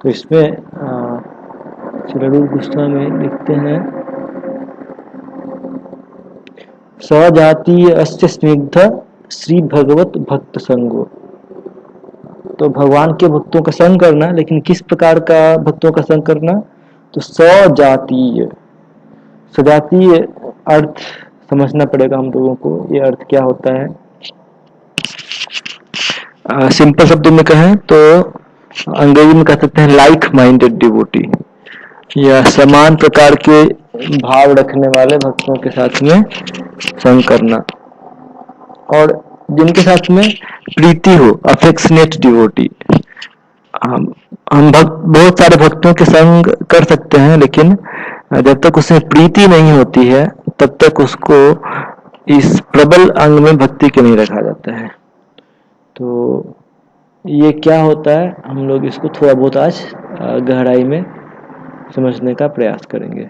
तो इसमें श्रीरूप गोस्वामी लिखते हैं, सजातीय अस्य स्निग्ध श्री भगवत भक्त संगो। तो भगवान के भक्तों का संग करना, लेकिन किस प्रकार का भक्तों का संग करना? तो सजातीय, सजातीय अर्थ समझना पड़ेगा हम लोगों को। ये अर्थ क्या होता है? सिंपल शब्दों में कहें तो अंग्रेजी में कह सकते हैं लाइक माइंडेड डिवोटी, या समान प्रकार के भाव रखने वाले भक्तों के साथ में संग करना, और जिनके साथ में प्रीति हो, अफेक्शनेट डिवोटी। हम बहुत सारे भक्तों के संग कर सकते हैं, लेकिन जब तक उसमें प्रीति नहीं होती है तब तक उसको इस प्रबल अंग में भक्ति के नहीं रखा जाता है। तो ये क्या होता है, हम लोग इसको थोड़ा बहुत आज गहराई में समझने का प्रयास करेंगे।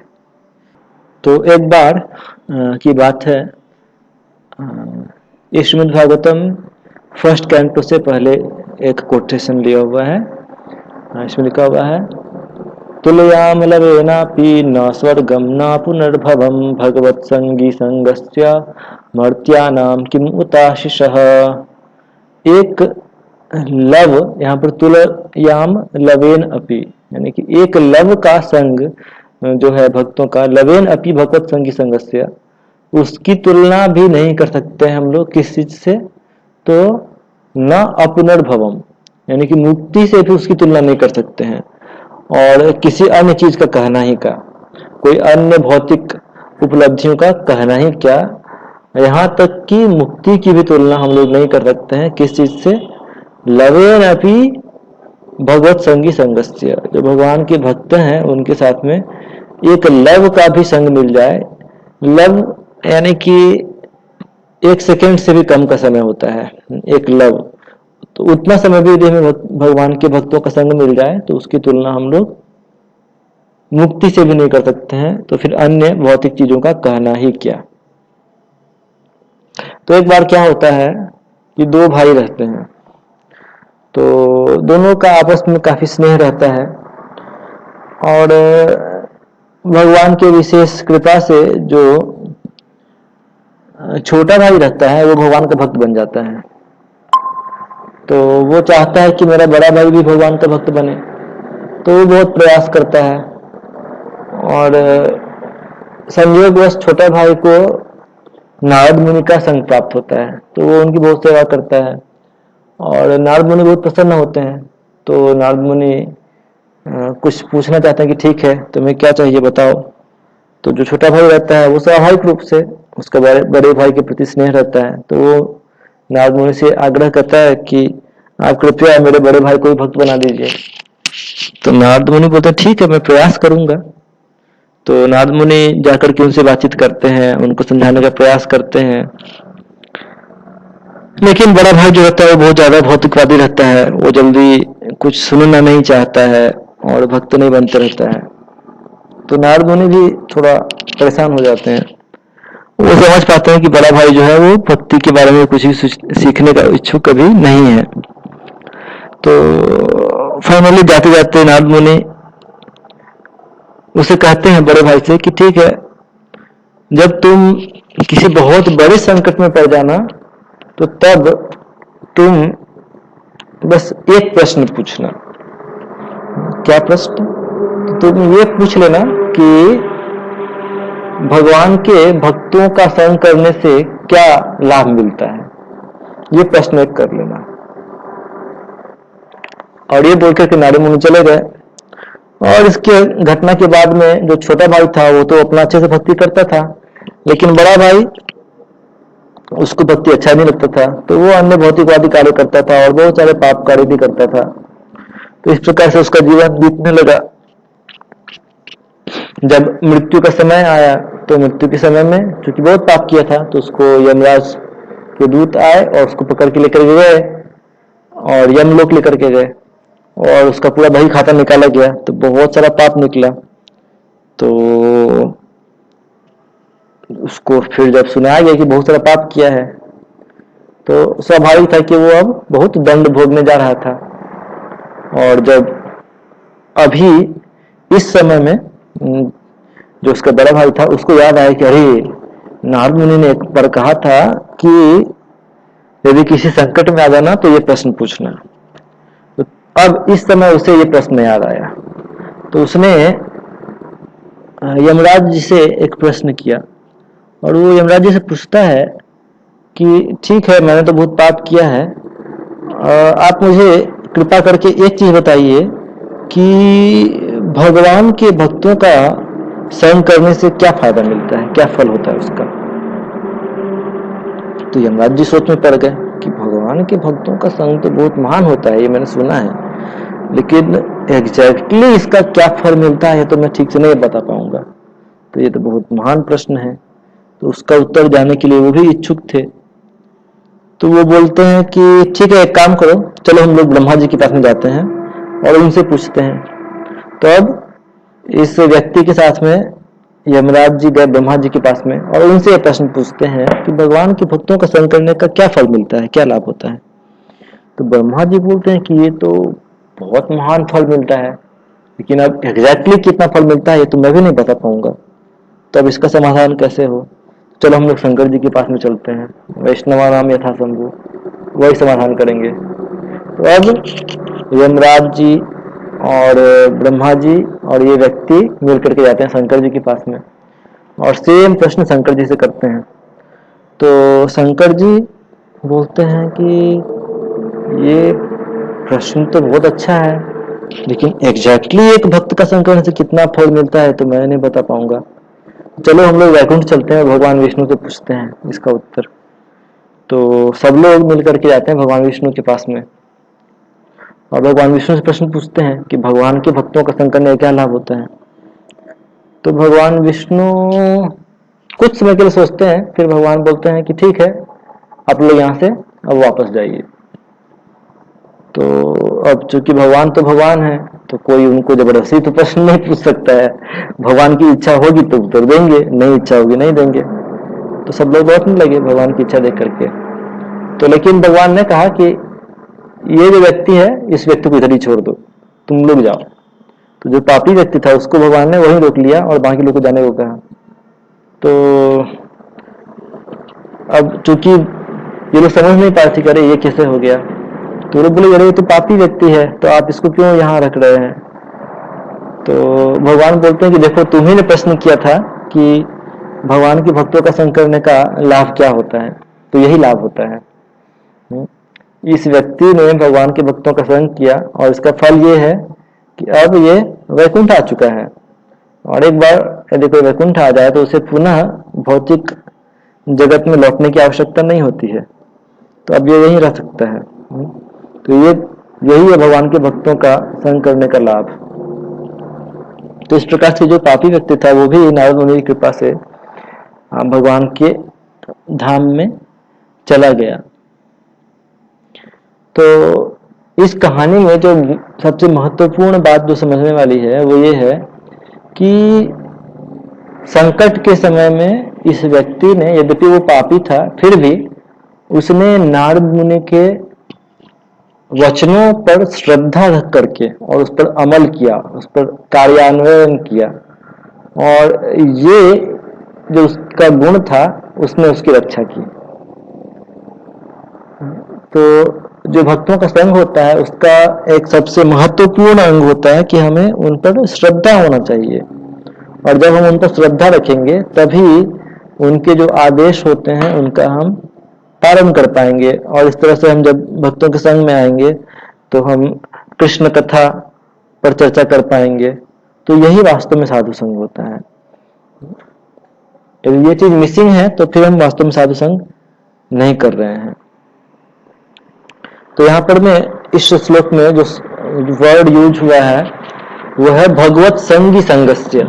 तो एक बार की बात है, ये श्रीमद् भागवतम फर्स्ट कैंटो से पहले एक कोटेशन लिया हुआ है। इसमें लिखा हुआ है, तुलयाम लवेनापि न स्वर्गम न पुनर्भवम भगवत संगी संगस्य मर्त्यानाम किम उताशिषः। एक लव, यहाँ पर तुलयाम लवेन अपि, यानी कि एक लव का संग जो है भक्तों का, लवेन अपि भगवत संगी संगस्य, उसकी तुलना भी नहीं कर सकते हम लोग किस चीज से? तो न अपुनर्भवम, यानी कि मुक्ति से भी उसकी तुलना नहीं कर सकते हैं, और किसी अन्य चीज का कहना ही का, कोई अन्य भौतिक उपलब्धियों का कहना ही क्या, यहाँ तक कि मुक्ति की भी तुलना हम लोग नहीं कर सकते हैं किस चीज से? लवेन अपि भगवत संगी संगस्य, जो भगवान के भक्त हैं उनके साथ में एक लव का भी संग मिल जाए। लव यानी कि 1 सेकेंड से भी कम का समय होता है एक लव, तो उतना समय भी यदि हमें भगवान के भक्तों का संग मिल जाए तो उसकी तुलना हम लोग मुक्ति से भी नहीं कर सकते हैं, तो फिर अन्य भौतिक चीजों का कहना ही क्या। तो एक बार क्या होता है कि 2 भाई रहते हैं, तो दोनों का आपस में काफी स्नेह रहता है, और भगवान के विशेष कृपा से जो छोटा भाई रहता है वो भगवान का भक्त बन जाता है। तो वो चाहता है कि मेरा बड़ा भाई भी भगवान का भक्त बने, तो वो बहुत प्रयास करता है, और संयोगवश छोटा भाई को नारद मुनि का संग प्राप्त होता है, तो वो उनकी बहुत सेवा करता है, और नारद मुनि बहुत प्रसन्न होते हैं। तो नारद मुनि कुछ पूछना चाहते हैं कि ठीक है तुम्हें क्या चाहिए बताओ। तो जो छोटा भाई रहता है वो स्वाभाविक रूप से उसका बड़े भाई के प्रति स्नेह रहता है, तो वो नारद मुनि से आग्रह करता है कि आप कृपया मेरे बड़े भाई को भी भक्त बना दीजिए। तो नारद मुनि बोलते हैं ठीक है मैं प्रयास करूंगा। तो नारद मुनि जाकर के उनसे बातचीत करते हैं, उनको समझाने का प्रयास करते हैं, लेकिन बड़ा भाई जो रहता है वो बहुत ज्यादा भौतिकवादी रहता है, वो जल्दी कुछ सुनना नहीं चाहता है और भक्त नहीं बनते रहता है। तो नारद मुनि भी थोड़ा परेशान हो जाते हैं, वो समझ पाते हैं कि बड़ा भाई जो है वो भक्ति के बारे में कुछ भी सीखने का इच्छुक कभी नहीं है। तो फाइनली जाते जाते नारद मुनि उसे कहते हैं बड़े भाई से कि ठीक है, जब तुम किसी बहुत बड़े संकट में पड़ जाना तो तब तुम बस एक प्रश्न पूछना। क्या प्रश्न? तो तुम ये पूछ लेना कि भगवान के भक्तों का संग करने से क्या लाभ मिलता है, ये प्रश्न एक कर लेना। और ये बोलकर के नारद मुनि चले गए। और इसके घटना के बाद में जो छोटा भाई था वो तो अपना अच्छे से भक्ति करता था, लेकिन बड़ा भाई उसको भक्ति अच्छा नहीं लगता था, तो वो अन्य भौतिकवादी कार्य करता था और बहुत सारे पाप कार्य भी करता था। तो इस प्रकार से उसका जीवन बीतने लगा। जब मृत्यु का समय आया तो मृत्यु के समय में क्योंकि बहुत पाप किया था तो उसको यमराज के दूत आए और उसको पकड़ के लेकर गए और यमलोक लेकर के गए, और उसका पूरा बही खाता निकाला गया, तो बहुत सारा पाप निकला। तो उसको फिर जब सुनाया गया कि बहुत सारा पाप किया है, तो स्वाभाविक था कि वो अब बहुत दंड भोगने जा रहा था। और जब अभी इस समय में जो उसका बड़ा भाई था उसको याद आया कि अरे नारद मुनि ने एक बार कहा था कि यदि किसी संकट में आ जाना तो ये प्रश्न पूछना। तो अब इस समय उसे ये प्रश्न याद आया, तो उसने यमराज जी से एक प्रश्न किया और वो यमराज जी से पूछता है कि ठीक है, मैंने तो बहुत पाप किया है, आप मुझे कृपा करके एक चीज बताइए कि भगवान के भक्तों का संग करने से क्या फायदा मिलता है, क्या फल होता है उसका। तो यमराज जी सोच में पड़ गए कि भगवान के भक्तों का संग तो बहुत महान होता है, ये मैंने सुना है, लेकिन एग्जैक्टली इसका क्या फल मिलता है तो मैं ठीक से नहीं बता पाऊंगा। तो ये तो बहुत महान प्रश्न है। तो उसका उत्तर जानने के लिए वो भी इच्छुक थे। तो वो बोलते हैं कि ठीक है, एक काम करो, चलो हम लोग ब्रह्मा जी के पास में जाते हैं और उनसे पूछते हैं। तो अब इस व्यक्ति के साथ में यमराज जी गए ब्रह्मा जी के पास में और उनसे ये प्रश्न पूछते हैं कि भगवान के भक्तों का संग करने का क्या फल मिलता है, क्या लाभ होता है। तो ब्रह्मा जी बोलते हैं कि ये तो बहुत महान फल मिलता है, लेकिन अब एग्जैक्टली कितना फल मिलता है ये तो मैं भी नहीं बता पाऊंगा। तो अब इसका समाधान कैसे हो। चलो हम लोग शंकर जी के पास में चलते हैं, वैष्णवा नाम यथा शंभु, वही समाधान करेंगे। तो अब यमराज जी और ब्रह्मा जी और ये व्यक्ति मिल करके जाते हैं शंकर जी के पास में और सेम प्रश्न शंकर जी से करते हैं। तो शंकर जी बोलते हैं कि ये प्रश्न तो बहुत अच्छा है, लेकिन एग्जैक्टली एक भक्त का संग करने से कितना फल मिलता है तो मैं नहीं बता पाऊंगा। चलो हम लोग वैकुंठ चलते हैं, भगवान विष्णु से पूछते हैं इसका उत्तर। तो सब लोग मिल करके जाते हैं भगवान विष्णु के पास में और भगवान विष्णु से प्रश्न पूछते हैं कि भगवान के भक्तों का संग करने का क्या लाभ होता है। तो भगवान विष्णु कुछ समय के लिए सोचते हैं, फिर भगवान बोलते हैं कि ठीक है, आप लोग यहाँ से अब वापस जाइए। तो अब चूंकि भगवान तो भगवान है, तो कोई उनको जबरदस्ती तो प्रश्न नहीं पूछ सकता है। भगवान की इच्छा होगी तो उत्तर देंगे, नहीं इच्छा होगी नहीं देंगे। तो सब लोग लौटने लगे भगवान की इच्छा देख करके। तो लेकिन भगवान ने कहा कि ये जो व्यक्ति है इस व्यक्ति को इधर ही छोड़ दो, तुम लोग जाओ। तो जो पापी व्यक्ति था उसको भगवान ने वहीं रोक लिया और बाकी लोग को जाने को कहा। तो अब चूंकि ये लोग समझ नहीं पाए थे कि अरे ये कैसे हो गया, तो लोग बोले अरे ये तो पापी व्यक्ति है, तो आप इसको क्यों यहाँ रख रहे हैं। तो भगवान बोलते हैं कि देखो, तुम्ही ने प्रश्न किया था कि भगवान के भक्तों का संग करने का लाभ क्या होता है, तो यही लाभ होता है। इस व्यक्ति ने भगवान के भक्तों का संग किया और इसका फल ये है कि अब ये वैकुंठ आ चुका है, और एक बार यदि कोई वैकुंठ आ जाए तो उसे पुनः भौतिक जगत में लौटने की आवश्यकता नहीं होती है, तो अब ये यहीं रह सकता है। तो ये यही है भगवान के भक्तों का संग करने का लाभ। तो इस प्रकार से जो पापी व्यक्ति था वो भी नारद मुनि की कृपा से भगवान के धाम में चला गया। तो इस कहानी में जो सबसे महत्वपूर्ण बात जो समझने वाली है वो ये है कि संकट के समय में इस व्यक्ति ने, यद्यपि वो पापी था, फिर भी उसने नारद मुनि के वचनों पर श्रद्धा रख करके और उस पर अमल किया, उस पर कार्यान्वयन किया, और ये जो उसका गुण था उसने उसकी रक्षा की। तो जो भक्तों का संग होता है उसका एक सबसे महत्वपूर्ण अंग होता है कि हमें उन पर श्रद्धा होना चाहिए, और जब हम उन पर श्रद्धा रखेंगे तभी उनके जो आदेश होते हैं उनका हम पालन कर पाएंगे। और इस तरह से हम जब भक्तों के संग में आएंगे तो हम कृष्ण कथा पर चर्चा कर पाएंगे। तो यही वास्तव में साधु संग होता है। यदि ये चीज मिसिंग है तो फिर हम वास्तव में साधु संग नहीं कर रहे हैं। तो यहाँ पर में इस श्लोक में जो वर्ड यूज हुआ है वो है भगवत संगी संगस्य,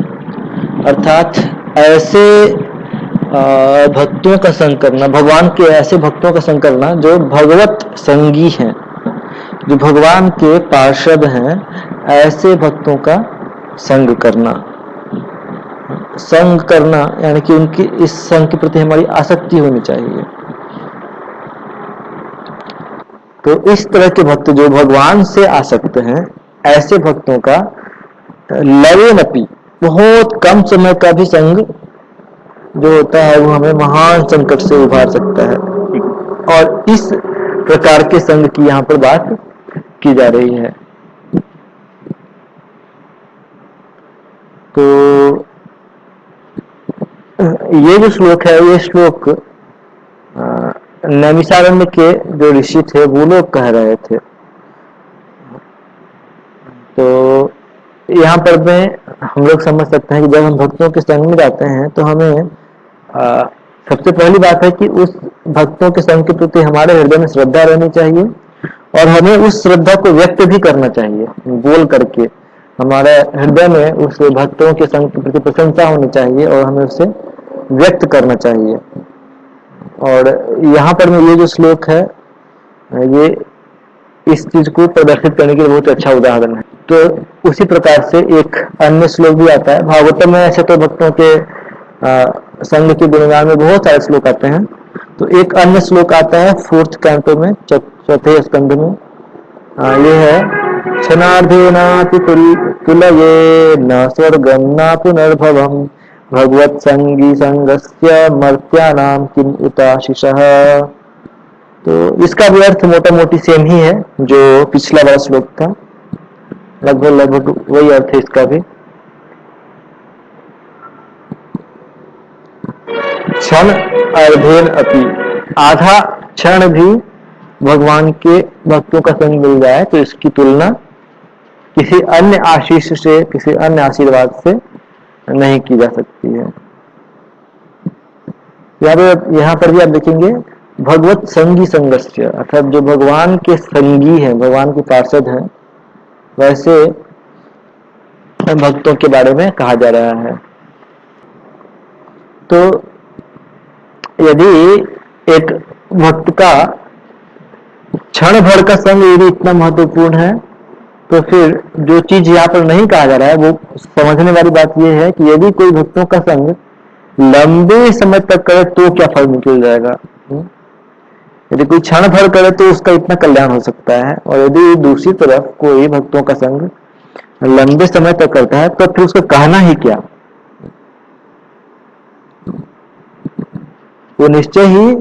अर्थात ऐसे भक्तों का संग करना, भगवान के ऐसे भक्तों का संग करना जो भगवत संगी हैं, जो भगवान के पार्षद हैं, ऐसे भक्तों का संग करना। संग करना यानी कि उनकी इस संग के प्रति हमारी आसक्ति होनी चाहिए। तो इस तरह के भक्त जो भगवान से आसक्त हैं, ऐसे भक्तों का लवेनपि, बहुत कम समय का भी संग जो होता है वो हमें महान संकट से उबार सकता है। और इस प्रकार के संग की यहाँ पर बात की जा रही है। तो ये जो श्लोक है, ये श्लोक नैमिषारण्य के जो ऋषि थे वो लोग कह रहे थे। तो यहाँ पर में हम लोग समझ सकते हैं कि जब हम भक्तों के संग में जाते हैं तो हमें सबसे पहली बात है कि उस भक्तों के संग के प्रति हमारे हृदय में श्रद्धा रहनी चाहिए और हमें उस श्रद्धा को व्यक्त भी करना चाहिए बोल करके। हमारे हृदय में उस भक्तों के संग के प्रति प्रशंसा होनी चाहिए और हमें उसे व्यक्त करना चाहिए। और यहाँ पर में ये जो श्लोक है ये इस चीज को प्रदर्शित करने के लिए बहुत अच्छा उदाहरण है। तो उसी प्रकार से एक अन्य श्लोक भी आता है भागवतम में। ऐसे तो भक्तों के संग के गुणगान में बहुत सारे श्लोक आते हैं। तो एक अन्य श्लोक आता है 4th कैंटो में, 4थे स्कंध में। ये है क्षणार्धेनापि तुलये न स्वर्गं न पुनर्भवम् भगवत संगी संगस्य मर्त्यानाम किम उताशिषः। तो इसका भी अर्थ मोटा मोटी सेम ही है जो पिछला वाला श्लोक था, लगभग वही अर्थ है इसका भी। क्षण अर्धेन अपि, आधा क्षण भी भगवान के भक्तों का संग मिल जाए तो इसकी तुलना किसी अन्य आशीष से, किसी अन्य आशीर्वाद से नहीं की जा सकती है। यहाँ पर भी आप देखेंगे भगवत संगी संगस्य, अर्थात जो भगवान के संगी हैं, भगवान के पार्षद हैं, वैसे भक्तों के बारे में कहा जा रहा है। तो यदि एक भक्त का क्षण भर का संग यदि इतना महत्वपूर्ण है तो फिर जो चीज यहाँ पर नहीं कहा जा रहा है वो समझने वाली बात यह है कि यदि कोई भक्तों का संग लंबे समय तक करे तो क्या फल निकल जाएगा। यदि कोई क्षण भर करे तो उसका इतना कल्याण हो सकता है, और यदि दूसरी तरफ कोई भक्तों का संग लंबे समय तक करता है तो फिर उसका कहना ही क्या, वो निश्चय ही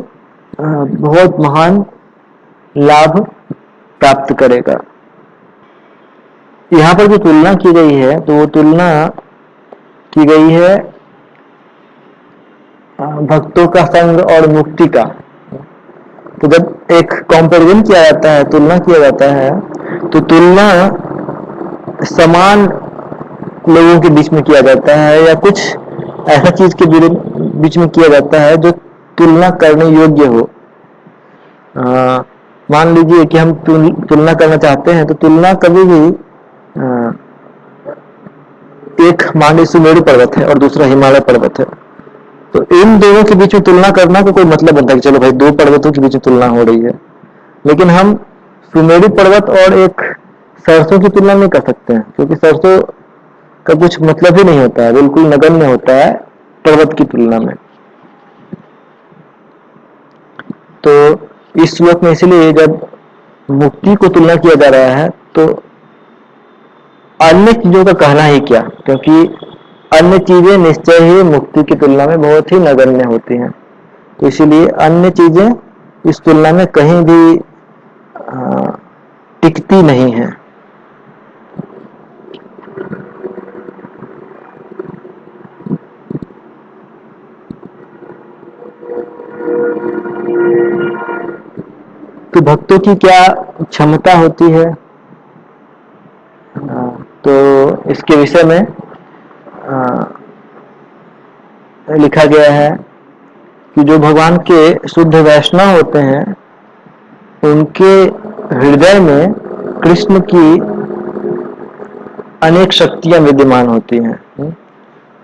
बहुत महान लाभ प्राप्त करेगा। यहाँ पर जो तुलना की गई है तो वो तुलना की गई है भक्तों का संग और मुक्ति का। तो जब एक कंपैरिजन किया जाता है, तुलना किया जाता है, तो तुलना समान लोगों के बीच में किया जाता है या कुछ ऐसा चीज के बीच में किया जाता है जो तुलना करने योग्य हो। मान लीजिए कि हम तुलना करना चाहते हैं तो तुलना कभी भी एक मान लीजिए सुमेरु पर्वत है और दूसरा हिमालय पर्वत है, तो इन दोनों के बीच में तुलना करना का कोई मतलब बनता है कि चलो भाई दो पर्वतों के बीच में तुलना हो रही है। लेकिन हम सुमेरु पर्वत और एक सरसों की तुलना नहीं कर सकते हैं, क्योंकि सरसों का कुछ मतलब ही नहीं होता है, बिल्कुल नगण्य होता है पर्वत की तुलना में। तो इस श्लोक में इसलिए जब मुक्ति को तुलना किया जा रहा है तो अन्य चीजों का कहना ही क्या, क्योंकि अन्य चीजें निश्चय ही मुक्ति की तुलना में बहुत ही नगण्य होती हैं। तो इसीलिए अन्य चीजें इस तुलना में कहीं भी टिकती नहीं है। तो भक्तों की क्या क्षमता होती है, तो इसके विषय में लिखा गया है कि जो भगवान के शुद्ध वैष्णव होते हैं उनके हृदय में कृष्ण की अनेक शक्तियां विद्यमान होती हैं।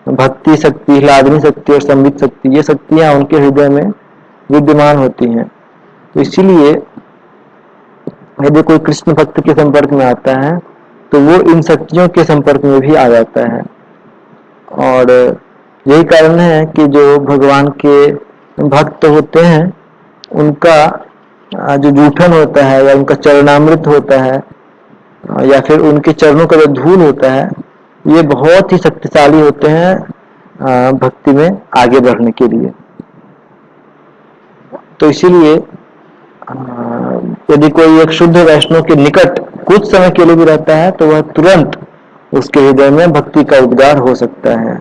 भक्ति शक्ति, लादनी शक्ति और संबित शक्ति, ये शक्तियां उनके हृदय में विद्यमान होती हैं। तो इसीलिए यदि कोई कृष्ण भक्त के संपर्क में आता है तो वो इन शक्तियों के संपर्क में भी आ जाता है। और यही कारण है कि जो भगवान के भक्त होते हैं उनका जो जूठन होता है या उनका चरणामृत होता है या फिर उनके चरणों का जो धूल होता है ये बहुत ही शक्तिशाली होते हैं भक्ति में आगे बढ़ने के लिए। तो इसीलिए यदि कोई एक शुद्ध वैष्णव के निकट कुछ समय के लिए भी रहता है तो वह तुरंत उसके हृदय में भक्ति का उद्गार हो सकता है।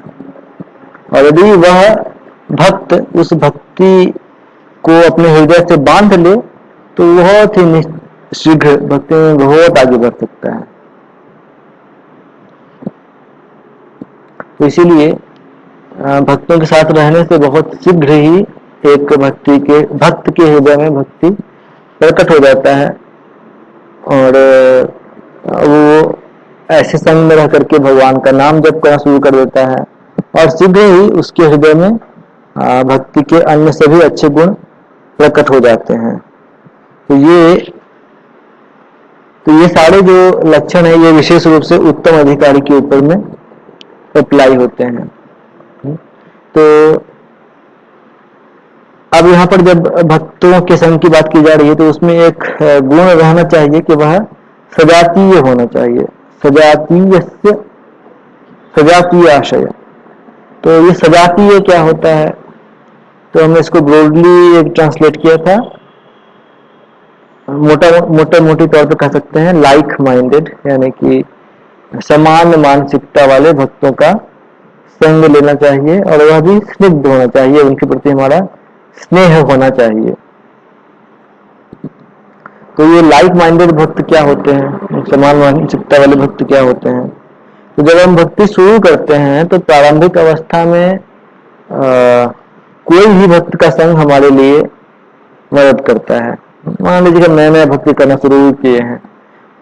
और यदि वह भक्त उस भक्ति को अपने हृदय से बांध ले तो बहुत ही शीघ्र भक्ति में बहुत आगे बढ़ सकता है। तो इसीलिए भक्तों के साथ रहने से बहुत शीघ्र ही एक भक्त के हृदय में भक्ति प्रकट हो जाता है और वो ऐसे संग में रह करके भगवान का नाम जप करना शुरू कर देता है और शीघ्र ही उसके हृदय में भक्ति के अन्य सभी अच्छे गुण प्रकट हो जाते हैं। तो ये सारे जो लक्षण है ये विशेष रूप से उत्तम अधिकारी के ऊपर में अप्लाई होते हैं। तो अब यहाँ पर जब भक्तों के संग की बात की जा रही है तो उसमें एक गुण रहना चाहिए कि वह सजातीय होना चाहिए। सजातीय आशय। तो ये सजातीय क्या होता है? तो हमने इसको ब्रॉडली एक ट्रांसलेट किया था, मोटे तौर पे कह सकते हैं लाइक माइंडेड, यानी कि समान मानसिकता वाले भक्तों का संग लेना चाहिए और वह भी स्निग्ध होना चाहिए, उनके प्रति हमारा स्नेह होना चाहिए। तो ये लाइक माइंडेड भक्त क्या होते हैं, समान मानसिकता वाले भक्त क्या होते हैं? तो जब हम भक्ति शुरू करते हैं तो प्रारंभिक अवस्था में कोई भी भक्त का संग हमारे लिए मदद करता है। मान लीजिए कि नया भक्ति करना शुरू किए हैं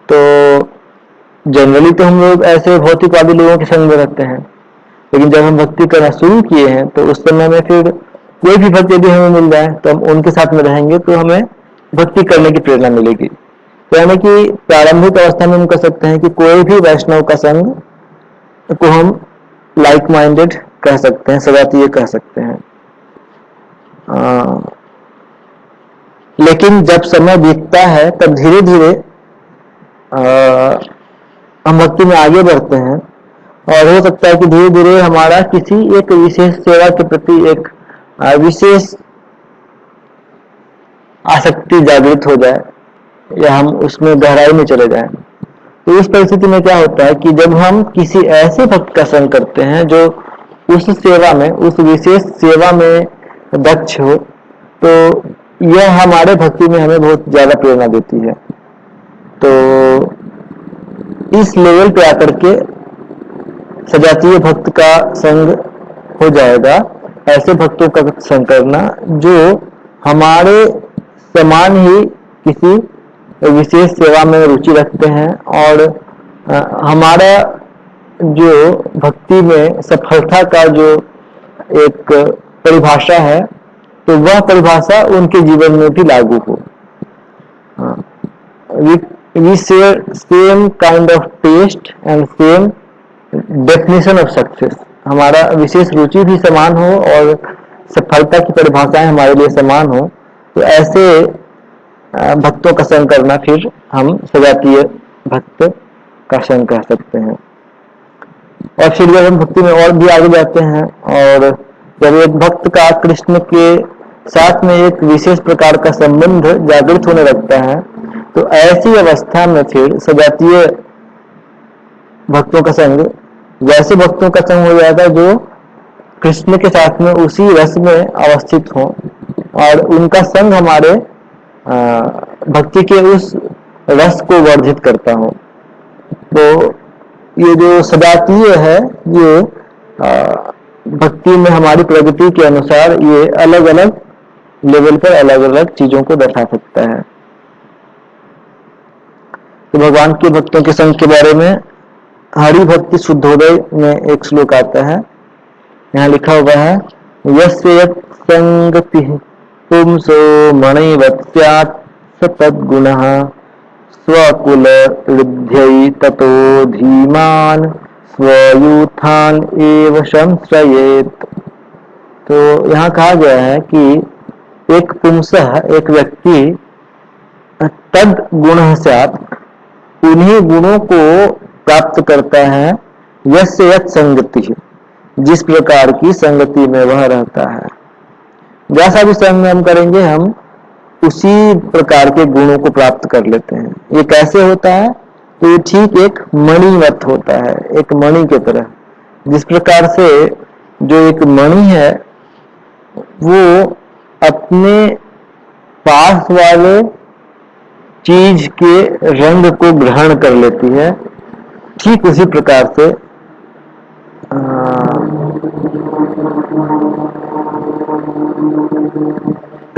तो जनरली तो हम लोग ऐसे भौतिकवादी लोगों के संग में रहते हैं, लेकिन जब हम भक्ति करना शुरू किए हैं तो उस समय में फिर कोई भी भक्त यदि हमें मिल जाए तो हम उनके साथ में रहेंगे तो हमें भक्ति करने की प्रेरणा मिलेगी। तो यानी कि प्रारंभिक अवस्था में हम कह सकते हैं कि कोई भी वैष्णव का संग को हम लाइक माइंडेड कह सकते हैं, सजातीय कह सकते हैं। लेकिन जब समय बीतता है तब धीरे धीरे हम भक्ति में आगे बढ़ते हैं और हो सकता है कि धीरे धीरे हमारा किसी एक विशेष सेवा के प्रति एक विशेष आसक्ति जागृत हो जाए या हम उसमें गहराई में चले जाएं। तो इस परिस्थिति में क्या होता है कि जब हम किसी ऐसे भक्त का संग करते हैं जो उस सेवा में, उस विशेष सेवा में दक्ष हो, तो यह हमारे भक्ति में हमें बहुत ज्यादा प्रेरणा देती है। तो इस लेवल पे आकर के सजातीय भक्त का संग हो जाएगा, ऐसे भक्तों का संग करना जो हमारे समान ही किसी विशेष सेवा में रुचि रखते हैं और हमारा जो भक्ति में सफलता का जो एक परिभाषा है तो वह परिभाषा उनके जीवन में भी लागू हो। We share same kind of taste and same definition of success. हमारा विशेष रुचि भी समान हो और सफलता की परिभाषाएं हमारे लिए समान हो, तो ऐसे भक्तों का संग करना फिर हम सजातीय भक्त का संग कह सकते हैं। और फिर जब हम भक्ति में और भी आगे जाते हैं और जब एक भक्त का कृष्ण के साथ में एक विशेष प्रकार का संबंध जागृत होने लगता है तो ऐसी अवस्था में फिर सजातीय भक्तों का संग वैसे भक्तों का संग हो जाता है जो कृष्ण के साथ में उसी रस में अवस्थित हो और उनका संग हमारे भक्ति के उस रस को वर्धित करता हो। तो ये जो सजातीय है ये भक्ति में हमारी प्रगति के अनुसार ये अलग अलग लेवल पर अलग अलग चीजों को दर्शा सकता है। तो भगवान के भक्तों के संग के बारे में हरि भक्ति शुद्धोदय में एक श्लोक आता है, यहाँ लिखा हुआ है यस्य यत् संगति पुंसो मणिवत् स्यात् स तद्गुणः स्वकुल वृद्ध्यै ततो धीमान् स्वयूथान एव संश्रयेत्। तो यहाँ कहा गया है कि एक पुंसः, एक व्यक्ति तद गुण स्यात्, उन्हीं गुणों को प्राप्त करता है यस्य यत् संगति, जिस प्रकार की संगति में वह रहता है, जैसा भी संग हम करेंगे हम उसी प्रकार के गुणों को प्राप्त कर लेते हैं। ये कैसे होता है? तो ये ठीक एक मणिवत होता है, एक मणि की तरह। जिस प्रकार से जो एक मणि है वो अपने पास वाले चीज के रंग को ग्रहण कर लेती है, ठीक उसी प्रकार से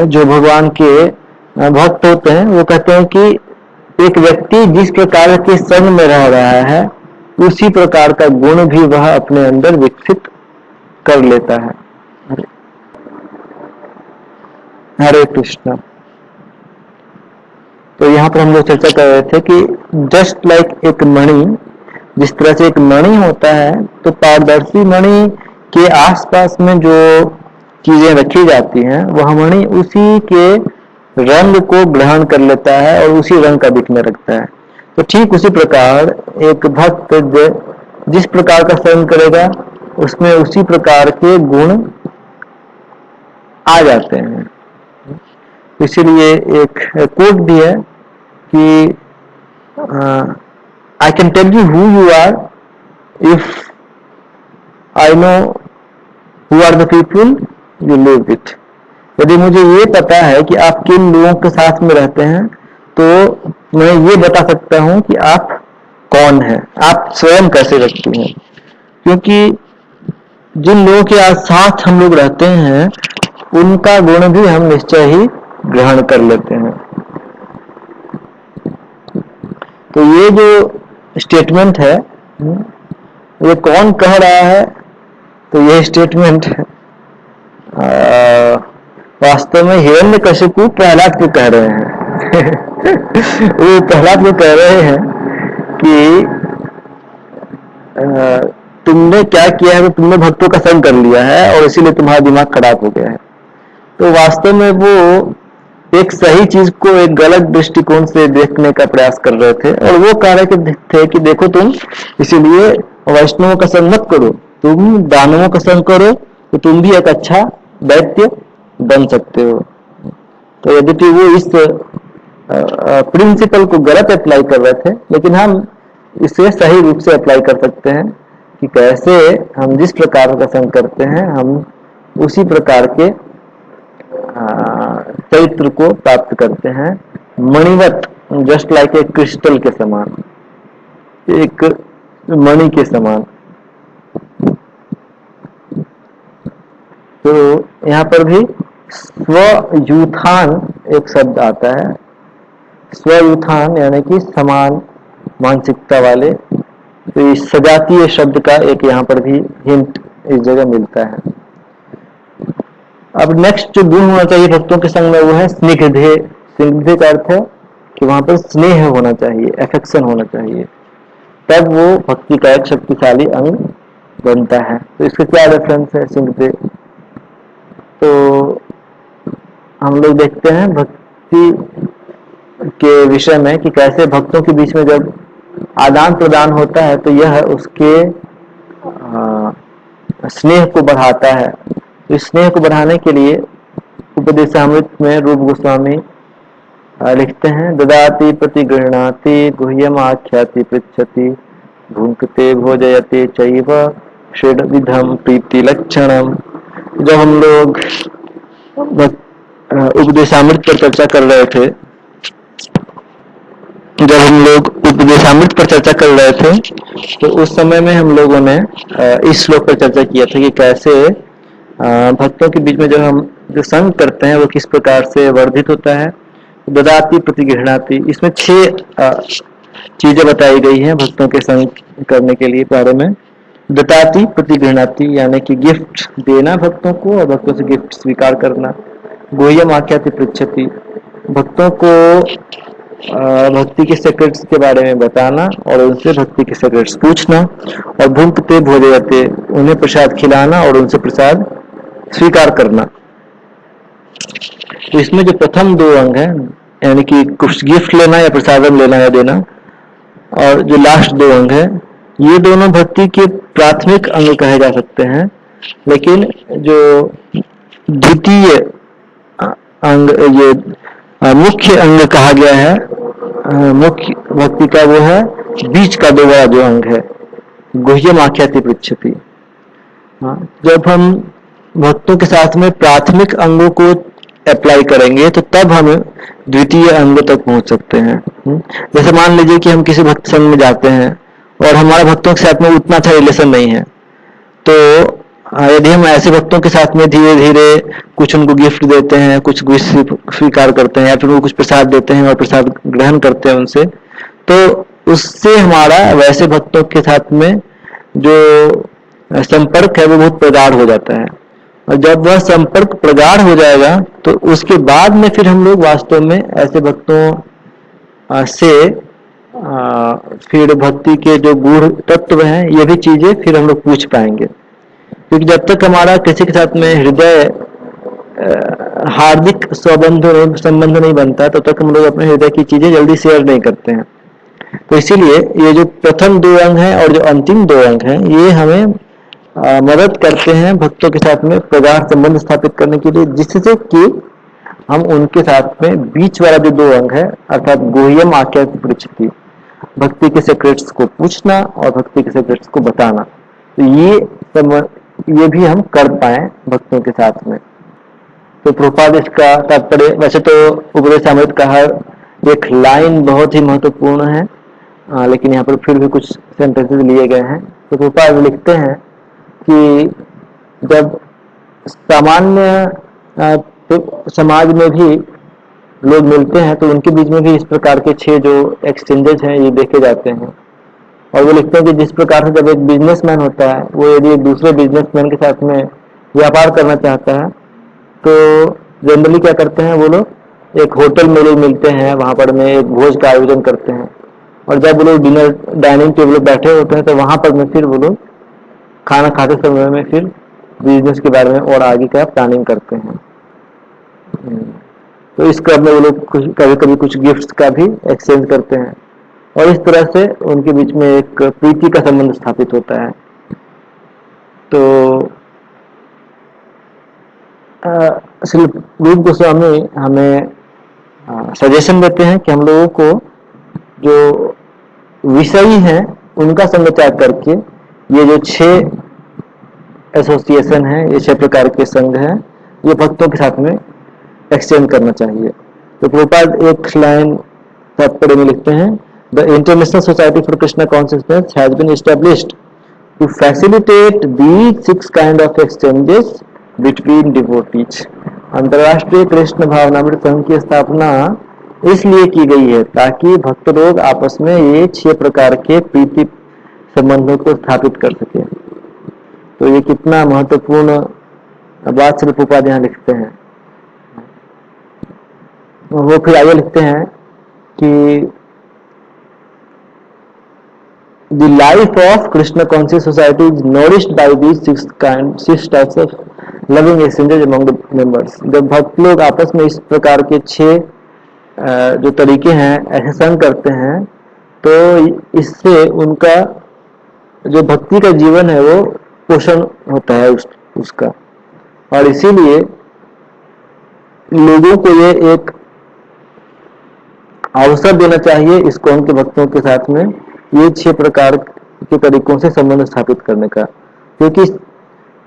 जो भगवान के भक्त होते हैं वो कहते हैं कि एक व्यक्ति जिस प्रकार के संग में रह रहा है उसी प्रकार का गुण भी वह अपने अंदर विकसित कर लेता है। हरे कृष्ण। तो यहाँ पर हम लोग चर्चा कर रहे थे कि जस्ट लाइक एक मणि, जिस तरह से एक मणि होता है तो पारदर्शी मणि के आसपास में जो चीजें रखी जाती हैं वह मणि उसी के रंग को ग्रहण कर लेता है और उसी रंग का दिखने लगता है। तो ठीक उसी प्रकार एक भक्त जिस प्रकार का संग करेगा उसमें उसी प्रकार के गुण आ जाते हैं। इसीलिए एक कोट भी है कि I can tell you who you are if I know who are the people you live with. यदि मुझे ये पता है कि आप किन लोगों के साथ में रहते हैं तो मैं ये बता सकता हूं कि आप कौन हैं, आप स्वयं कैसे व्यक्ति हैं। क्योंकि जिन लोगों के साथ हम लोग रहते हैं उनका गुण भी हम निश्चय ही ग्रहण कर लेते हैं। तो ये जो स्टेटमेंट है ये कौन कह रहा है? तो ये स्टेटमेंट वास्तव में हिरण्यकशिपु प्रहलाद को कह रहे हैं। वो प्रहलाद को कह रहे हैं कि तुमने क्या किया है, तो तुमने भक्तों का संग कर लिया है और इसीलिए तुम्हारा दिमाग खराब हो गया है। तो वास्तव में वो एक सही चीज को एक गलत दृष्टिकोण से देखने का प्रयास कर रहे थे और वो कह रहे थे कि देखो तुम इसीलिए वैष्णवों का संग मत करो, तुम दानवों का संग करो तो तुम भी एक अच्छा दैत्य बन सकते हो। तो यद्यपि वो इस प्रिंसिपल को गलत अप्लाई कर रहे थे, लेकिन हम इसे सही रूप से अप्लाई कर सकते हैं कि कैसे हम जिस प्रकार का संग करते हैं हम उसी प्रकार के चरित्र को प्राप्त करते हैं। मणिवत, जस्ट लाइक ए क्रिस्टल के समान, एक मणि के समान। तो यहाँ पर भी स्वयूथान एक शब्द आता है। स्वयूथान यानी कि समान मानसिकता वाले। तो इस सजातीय शब्द का एक यहाँ पर भी हिंट इस जगह मिलता है। अब नेक्स्ट जो गुण होना चाहिए भक्तों के संग में वो है स्निग्धे। स्निग्धे का अर्थ है कि वहां पर स्नेह होना चाहिए, अफेक्शन होना चाहिए, तब वो भक्ति का एक शक्तिशाली अंग बनता है। तो इसका क्या रेफरेंस है स्निग्धे? तो हम लोग देखते हैं भक्ति के विषय में कि कैसे भक्तों के बीच में जब आदान प्रदान होता है तो यह उसके स्नेह को बढ़ाता है। इस स्नेह को बढ़ाने के लिए उपदेशामृत में रूप गोस्वामी लिखते हैं, ददाति प्रतिगृह्णाति गुह्यम आख्याति पृच्छति भुंक्ते भोजयते चैव षड्विधम प्रीति लक्षणम। जब हम लोग उपदेशामृत पर चर्चा कर रहे थे तो उस समय में हम लोगों ने इस श्लोक पर चर्चा किया था कि कैसे भक्तों के बीच में जब हम जो संग करते हैं वो किस प्रकार से वर्धित होता है। ददाति प्रतिगृह्णाति, इसमें 6 चीजें बताई गई हैं भक्तों के संग करने के लिए बारे में। ददाति प्रतिगृह्णाति यानी कि गिफ्ट देना भक्तों को और भक्तों से गिफ्ट स्वीकार करना। गुह्यम आख्याति पृच्छति, भक्तों को भक्ति के सेक्रेट्स के बारे में बताना और उनसे भक्ति के सेक्रेट्स पूछना। और भुंक्ते भोजयते, उन्हें प्रसाद खिलाना और उनसे प्रसाद स्वीकार करना। तो इसमें जो प्रथम 2 अंग हैं यानी कि कुछ गिफ्ट लेना या प्रसादम लेना या देना, और जो लास्ट 2 अंग है ये दोनों भक्ति के प्राथमिक अंग कहे जा सकते हैं, लेकिन जो द्वितीय अंग, ये मुख्य अंग कहा गया है मुख्य भक्ति का, वो है बीच का दो बड़ा जो अंग है, गुह्यम आख्याति पृच्छति। जब हम भक्तों के साथ में प्राथमिक अंगों को अप्लाई करेंगे तो तब हम द्वितीय अंग तक पहुंच सकते हैं। जैसे मान लीजिए कि हम किसी भक्त संघ में जाते हैं और हमारा भक्तों के साथ में उतना अच्छा रिलेशन नहीं है, तो यदि हम ऐसे भक्तों के साथ में धीरे धीरे कुछ उनको गिफ्ट देते हैं, कुछ स्वीकार करते हैं, या फिर वो कुछ प्रसाद देते हैं और प्रसाद ग्रहण करते हैं उनसे, तो उससे हमारा वैसे भक्तों के साथ में जो संपर्क है वो बहुत प्रगाढ़ हो जाता है। और जब वह संपर्क प्रगाढ़ हो जाएगा तो उसके बाद में फिर हम लोग वास्तव में ऐसे भक्तों से फिर भक्ति के जो गूढ़ तत्व हैं ये भी चीजें फिर हम लोग पूछ पाएंगे। क्योंकि जब तक हमारा किसी के साथ में हृदय हार्दिक संबंध नहीं बनता तब तक हम लोग अपने हृदय की चीजें जल्दी शेयर नहीं करते हैं। तो इसीलिए ये जो प्रथम दो अंग हैं और जो अंतिम दो अंग हैं ये हमें मदद करते हैं भक्तों के साथ में प्रगाढ़ संबंध स्थापित करने के लिए, जिससे कि हम उनके साथ में बीच वाला जो दो अंग है अर्थात गुह्यम आख्याति पृच्छति, भक्ति के सीक्रेट्स को पूछना और भक्ति के सीक्रेट्स को बताना, तो ये भी हम कर पाए भक्तों के साथ में। तो प्रभुपाद इसका तात्पर्य, वैसे तो उपदेशामृत का हर एक लाइन बहुत ही महत्वपूर्ण है, लेकिन यहाँ पर फिर भी कुछ सेंटेंसेस लिए गए हैं। तो प्रभुपाद लिखते हैं कि जब सामान्य समाज में भी लोग मिलते हैं तो उनके बीच में भी इस प्रकार के 6 जो एक्सचेंजेस हैं ये देखे जाते हैं। और वो लिखते हैं कि जिस प्रकार से जब एक बिजनेसमैन होता है वो यदि एक दूसरे बिजनेसमैन के साथ में व्यापार करना चाहता है तो जनरली क्या करते हैं, वो लोग एक होटल में लोग मिलते हैं, वहां पर में एक भोज का आयोजन करते हैं, और जब वो लोग डाइनिंग टेबल पर बैठे होते हैं तो वहां पर में फिर वो लोग खाना खाते समय में फिर बिजनेस के बारे में और आगे का प्लानिंग करते हैं। तो इस क्रम में वो लोग कभी कभी कुछ गिफ्ट्स का भी एक्सचेंज करते हैं और इस तरह से उनके बीच में एक प्रीति का संबंध स्थापित होता है। तो श्री रूप गोस्वामी हमें सजेशन देते हैं कि हम लोगों को जो विषयी हैं उनका संग त्याग करके ये जो 6 एसोसिएशन है, ये 6 प्रकार के संघ हैं, ये भक्तों के साथ में एक्सचेंज करना चाहिए। तो प्रभुपाद एक लाइन तात्पर्य में लिखते हैं, the International Society for Krishna Consciousness has been established to facilitate these 6 kind of exchanges between devotees. अंतर्राष्ट्रीय कृष्ण भावनामृत संघ की स्थापना इसलिए की गई है ताकि भक्त लोग आपस में ये 6 प्रकार के प्रीति संबंधों को स्थापित कर सके। तो ये कितना महत्वपूर्ण बात श्री प्रभुपाद यहाँ लिखते हैं। वो फिर आगे लिखते हैं कि the life of Krishna conscious society is nourished by these 6 types of loving exchanges among the members. जब भक्त लोग आपस में इस प्रकार के 6 जो तरीके हैं ऐसे संग करते हैं तो इससे उनका जो भक्ति का जीवन है वो पोषण होता है उसका, और इसीलिए लोगों को ये एक अवसर देना चाहिए इस्कॉन के भक्तों के साथ में ये 6 प्रकार के तरीकों से संबंध स्थापित करने का। क्योंकि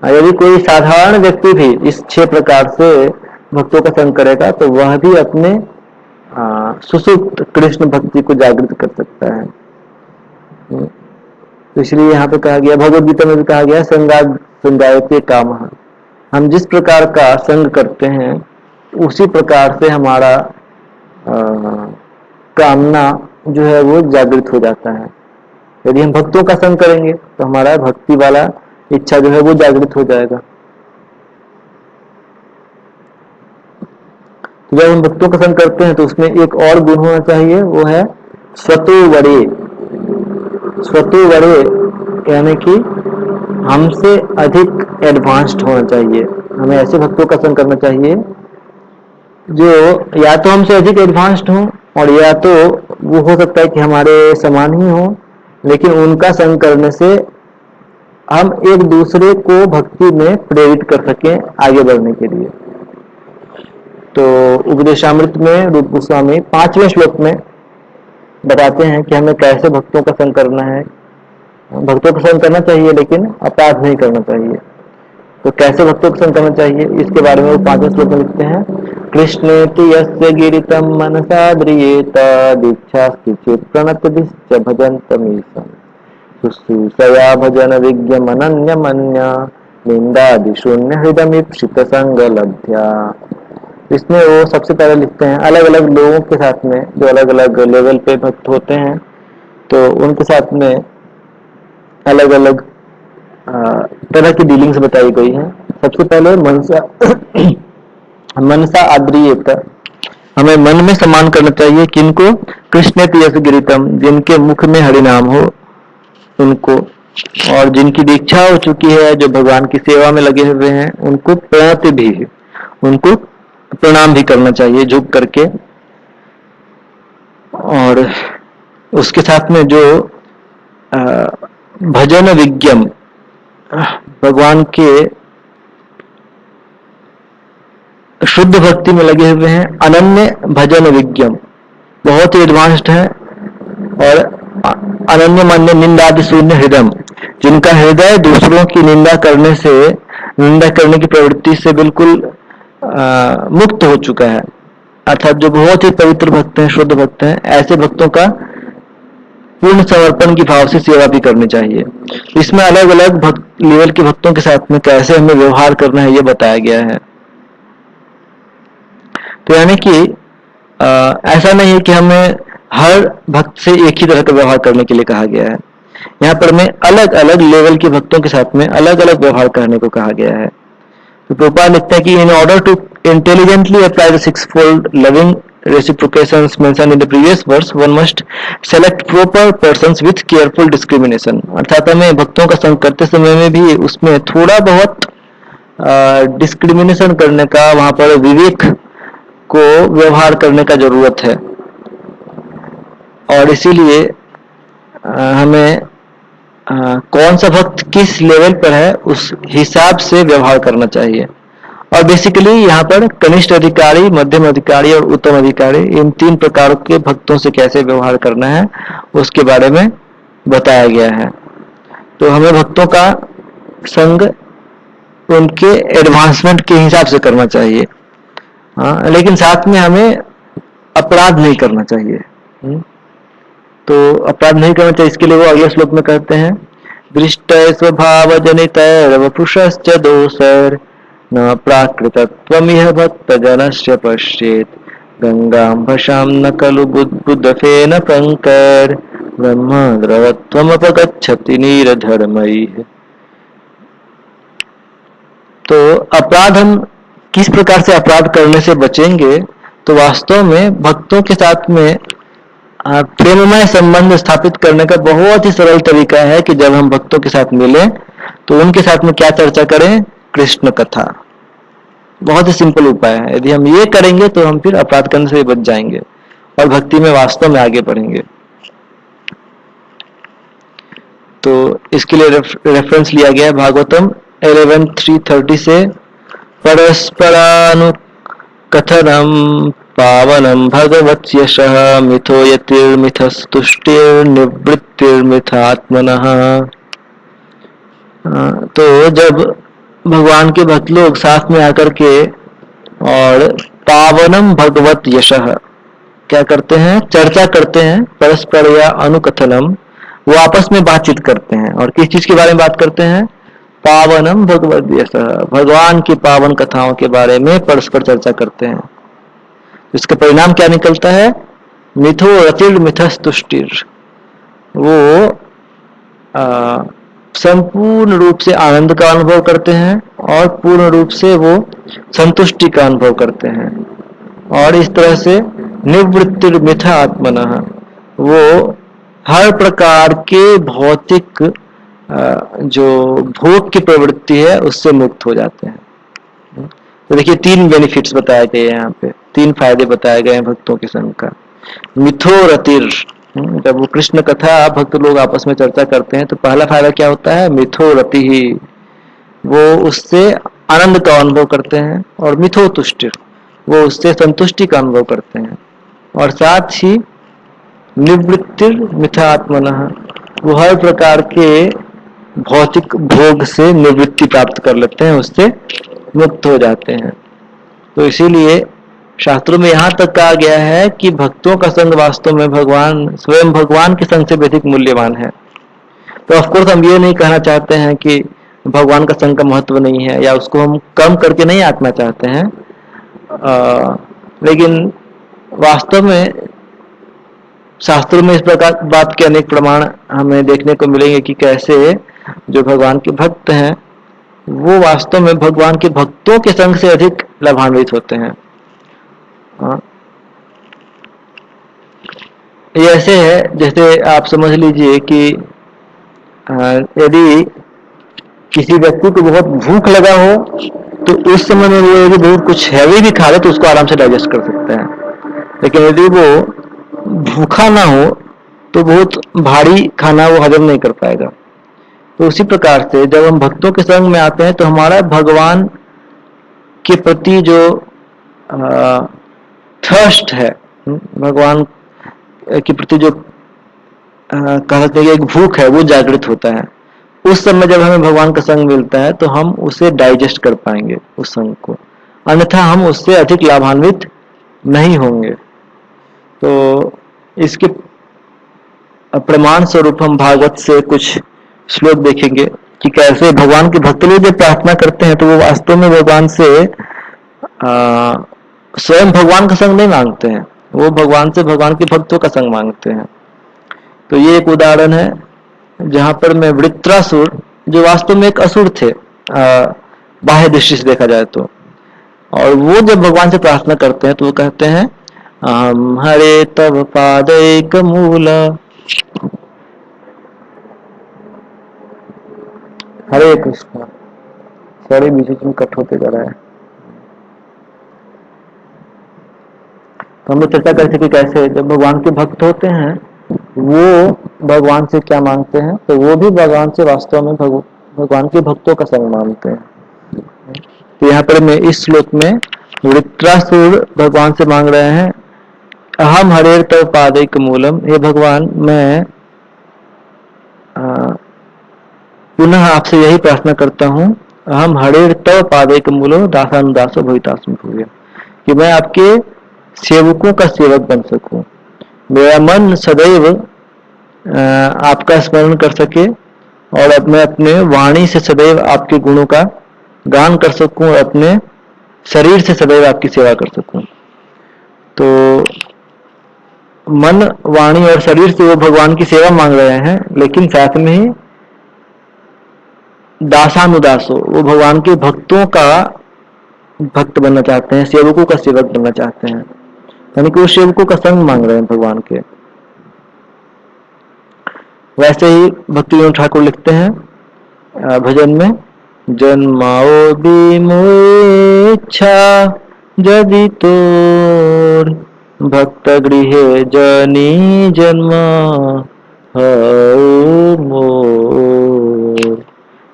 यदि कोई साधारण व्यक्ति भी इस 6 प्रकार से भक्तों का संग करेगा तो वह भी अपने सुसुप्त कृष्ण भक्ति को जागृत कर सकता है। तो इसलिए यहाँ पे कहा गया, भगवद गीता में भी कहा गया, संगायते काम। हम जिस प्रकार का संग करते हैं उसी प्रकार से हमारा कामना जो है वो जागृत हो जाता है। यदि हम भक्तों का संग करेंगे तो हमारा भक्ति वाला इच्छा जो है वो जागृत हो जाएगा। तो जब हम भक्तों का संग करते हैं तो उसमें एक और गुण होना चाहिए, वो है स्वतो वरे। स्वतो वरे यानी कि हमसे अधिक एडवांस्ड होना चाहिए। हमें ऐसे भक्तों का संग करना चाहिए जो या तो हमसे अधिक एडवांस्ड हो और या तो वो हो सकता है कि हमारे समान ही हो, लेकिन उनका संग करने से हम एक दूसरे को भक्ति में प्रेरित कर सकें आगे बढ़ने के लिए। तो उपदेशामृत में रूप गोस्वामी 5वें श्लोक में बताते हैं कि हमें कैसे भक्तों का संग करना है। भक्तों का संग करना चाहिए लेकिन अपराध नहीं करना चाहिए। तो कैसे भक्तों का संग करना चाहिए इसके बारे में वो 5वें श्लोक में लिखते हैं, कृष्णेति यस्य गिरितं मनसा द्रियेत दीक्षास्ति चेत् प्रणतदिश्च भजन्तमीशम् शुश्रूषया भजन विज्ञमनन्यमन्या निंदादिशून्य हृदमीप्सित संग लब्ध्या। इसमें वो सबसे पहले लिखते हैं अलग अलग लोगों के साथ में जो अलग अलग लेवल पे भक्त होते हैं, तो उनके साथ में अलग अलग तरह की डीलिंग्स बताई गई हैं। सबसे पहले मनसा मनसा आद्रियेत, हमें मन में सम्मान करना चाहिए किनको, कृष्ण यश गिरितम, जिनके मुख में हरिनाम हो उनको, और जिनकी दीक्षा हो चुकी है, जो भगवान की सेवा में लगे हुए हैं, उनको प्रणति भी, उनको प्रणाम भी करना चाहिए झुक करके। और उसके साथ में जो भजन विज्ञम, भगवान के शुद्ध भक्ति में लगे हुए हैं, अनन्य भजन विज्ञम, बहुत ही एडवांस्ड है, और अनन्य मान्य निंदादि शून्य हृदय, जिनका हृदय दूसरों की निंदा करने से, निंदा करने की प्रवृत्ति से बिल्कुल मुक्त हो चुका है, अर्थात जो बहुत ही पवित्र भक्त हैं, शुद्ध भक्त हैं, ऐसे भक्तों का पूर्ण समर्पण की भाव से सेवा भी करनी चाहिए। इसमें अलग अलग लेवल के भक्तों के साथ में कैसे हमें व्यवहार करना है ये बताया गया है। तो यानी कि ऐसा नहीं है कि हमें हर भक्त से एक ही तरह का व्यवहार करने के लिए कहा गया है। यहाँ पर हमें अलग अलग लेवल के भक्तों के साथ में अलग अलग व्यवहार करने को कहा गया है। तो प्रभुपाद लिखते हैं कि in order to intelligently apply the sixfold loving reciprocations mentioned in the previous verse, one must select proper persons with careful discrimination। अर्थात हमें भक्तों का संग करते समय में भी उसमें थोड़ा बहुत डिस्क्रिमिनेशन करने का, वहां पर विवेक को व्यवहार करने का जरूरत है। और इसीलिए हमें कौन सा भक्त किस लेवल पर है उस हिसाब से व्यवहार करना चाहिए। और बेसिकली यहाँ पर कनिष्ठ अधिकारी, मध्यम अधिकारी और उत्तम अधिकारी, इन 3 प्रकारों के भक्तों से कैसे व्यवहार करना है उसके बारे में बताया गया है। तो हमें भक्तों का संग उनके एडवांसमेंट के हिसाब से करना चाहिए, लेकिन साथ में हमें अपराध नहीं करना चाहिए। तो अपराध नहीं करना चाहिए, इसके लिए वो अगले श्लोक में कहते हैं, दृष्ट स्वभाव जनित वपुषश्च दोषर न प्राकृतत्वमिह भक्तजनस्य पश्येत् गंगां भसां न खलु बुद्धफेन कंकर ब्रह्म द्रवत्वमपगच्छति नीरधर्मैः। तो अपराध, हम किस प्रकार से अपराध करने से बचेंगे, तो वास्तव में भक्तों के साथ में प्रेममय संबंध स्थापित करने का बहुत ही सरल तरीका है कि जब हम भक्तों के साथ मिलें तो उनके साथ में क्या चर्चा करें, कृष्ण कथा। बहुत ही सिंपल उपाय है। यदि हम ये करेंगे तो हम फिर अपराध करने से बच जाएंगे और भक्ति में वास्तव में आगे बढ़ेंगे। तो इसके लिए रेफरेंस लिया गया है भागवतम 11:330 से, परस्परानुकथनम पावनम भगवत् यशः मिथो यतिर्मिथस्तुष्टिर्निवृत्तिर्मिथात्मनः। तो जब भगवान के भक्त लोग साथ में आकर के और पावनम भगवत यशः क्या करते हैं, चर्चा करते हैं, परस्पर या अनुकथनम, वो आपस में बातचीत करते हैं। और किस चीज के बारे में बात करते हैं, पावनम भगवत यशः, भगवान की पावन कथाओं के बारे में परस्पर चर्चा करते हैं। इसका परिणाम क्या निकलता है, मिथो रतिर मिथस्तुष्टिर, वो संपूर्ण रूप से आनंद का अनुभव करते हैं और पूर्ण रूप से वो संतुष्टि का अनुभव करते हैं। और इस तरह से निवृत्तिर मिथा आत्मनः, वो हर प्रकार के भौतिक जो भोग की प्रवृत्ति है उससे मुक्त हो जाते हैं। तो देखिए 3 बेनिफिट्स बताए गए हैं यहाँ पे, 3 फायदे बताए गए हैं भक्तों के संग का। मिथो रतिर, जब वो कृष्ण कथा भक्त लोग आपस में चर्चा करते हैं तो पहला फायदा क्या होता है, मिथो रति ही, वो उससे आनंद का अनुभव करते हैं, और मिथो तुष्टि, वो उससे संतुष्टि का अनुभव करते हैं, और साथ ही निवृत्तिर मिथात्मनः, वो हर प्रकार के भौतिक भोग से निवृत्ति प्राप्त कर लेते हैं, उससे मुक्त हो जाते हैं। तो इसीलिए शास्त्रों में यहाँ तक कहा गया है कि भक्तों का संग वास्तव में भगवान, स्वयं भगवान के संग से भी अधिक मूल्यवान है। तो ऑफकोर्स हम ये नहीं कहना चाहते हैं कि भगवान का संग का महत्व नहीं है, या उसको हम कम करके नहीं आंकना चाहते हैं, लेकिन वास्तव में शास्त्रों में इस प्रकार बात के अनेक प्रमाण हमें देखने को मिलेंगे कि कैसे जो भगवान के भक्त हैं वो वास्तव में भगवान के भक्तों के संग से अधिक लाभान्वित होते हैं। ये ऐसे है जैसे आप समझ लीजिए कि यदि किसी व्यक्ति को बहुत भूख लगा हो तो उस समय में वो यदि बहुत कुछ हैवी भी खा ले तो उसको आराम से डाइजेस्ट कर सकते हैं, लेकिन यदि वो भूखा ना हो तो बहुत भारी खाना वो हजम नहीं कर पाएगा। तो उसी प्रकार से जब हम भक्तों के संग में आते हैं तो हमारा भगवान के प्रति जो थर्स्ट है, भगवान के प्रति जो कहते हैं एक भूख है, वो जागृत होता है। उस समय जब हमें भगवान का संग मिलता है तो हम उसे डाइजेस्ट कर पाएंगे उस संग को, अन्यथा हम उससे अधिक लाभान्वित नहीं होंगे। तो इसके प्रमाण स्वरूप हम भागवत से कुछ श्लोक देखेंगे कि कैसे भगवान के भक्त लोग जब प्रार्थना करते हैं तो वो वास्तव में भगवान से स्वयं भगवान का संग नहीं मांगते हैं, वो भगवान से भगवान के भक्तों का संग मांगते हैं। तो ये एक उदाहरण है जहां पर मैं वृत्रासुर, जो वास्तव में एक असुर थे बाह्य दृष्टि से देखा जाए तो, और वो जब भगवान से प्रार्थना करते हैं तो वो कहते हैं हरे तव पादैक मूल, हरे कृष्ण, सॉरी बीच में कट होते जा रहा है। तो हम लोग चर्चा करते कि कैसे जब भगवान के भक्त होते हैं वो भगवान से क्या मांगते हैं, तो वो भी भगवान से वास्तव में भगवान के भक्तों का संग मांगते हैं। तो यहाँ पर मैं इस श्लोक में वृत्रासुर भगवान से मांग रहे हैं अहम हरेर तव पादैक मूलम, हे भगवान मैं पुनः आपसे यही प्रार्थना करता हूँ, अहम हरेर तव पादैक मूलो दासानुदासो भवितास्मि भूय, कि मैं आपके सेवकों का सेवक बन सकूं, मेरा मन सदैव आपका स्मरण कर सके, और मैं अपने वाणी से सदैव आपके गुणों का गान कर सकूं, और अपने शरीर से सदैव आपकी सेवा कर सकूं। तो मन, वाणी और शरीर से वो भगवान की सेवा मांग रहे हैं, लेकिन साथ में ही दासानुदासो, वो भगवान के भक्तों का भक्त बनना चाहते हैं, सेवकों का सेवक बनना चाहते हैं, यानी कि वो सेवकों का संग मांग रहे हैं भगवान के। वैसे ही भक्ति विनोद ठाकुर लिखते हैं भजन में, जन्माओ भी मोच्छा जदि तोर भक्त गृहे जनी जन्म मोर।